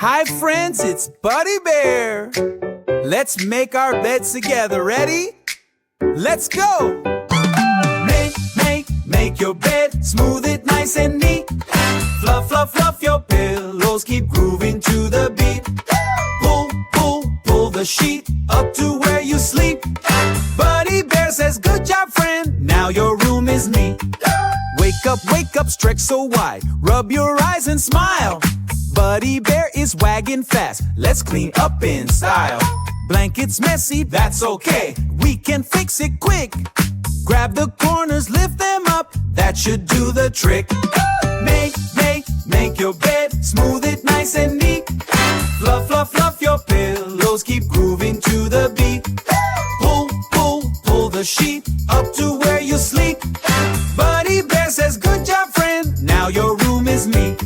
Hi friends, it's Buddy Bear. Let's make our beds together. Ready? Let's go! Make your bed, smooth it nice and neat. Fluff, fluff, fluff your pillows, keep grooving to the beat. Pull the sheet up to where you sleep. Buddy Bear says, good job, friend, now your room is neat. Wake up, stretch so wide, rub your eyes and smile. Buddy Bear is wagging fast, let's clean up in style. Blankets messy, that's okay, we can fix it quick. Grab the corners, lift them up, that should do the trick. Make your bed, smooth it nice and neat. Fluff, fluff, fluff your pillows, keep grooving to the beat. Pull the sheet up to where you sleep. Buddy Bear says, good job, friend, now your room is neat.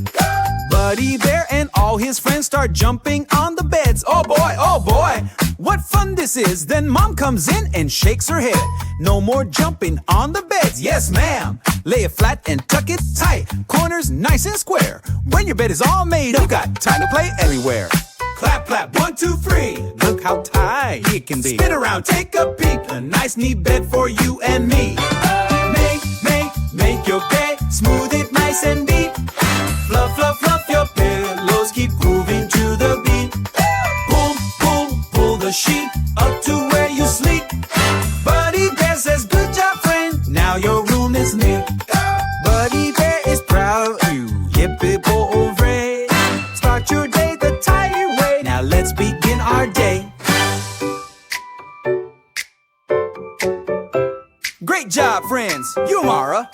Buddy Bear and all his friends start jumping on the beds. Oh boy, what fun this is. Then Mom comes in and shakes her head. No more jumping on the beds, yes ma'am. Lay it flat and tuck it tight. Corners nice and square. When your bed is all made up, you got time to play anywhere. Clap, clap, 1, 2, 3. Look how tight it can be. Spin around, take a peek. A nice neat bed for you and me. Make your bed, smooth it nice and neat. Fluff, fluff, fluff your pillows, keep grooving to the beat. Pull the sheet up to where you sleep. Buddy Bear says, good job, friend, now your room is neat. Buddy Bear is proud of you, yippee-bo-hooray. Start your day the tidy way, now let's begin our day. Great job, friends, you're Mara.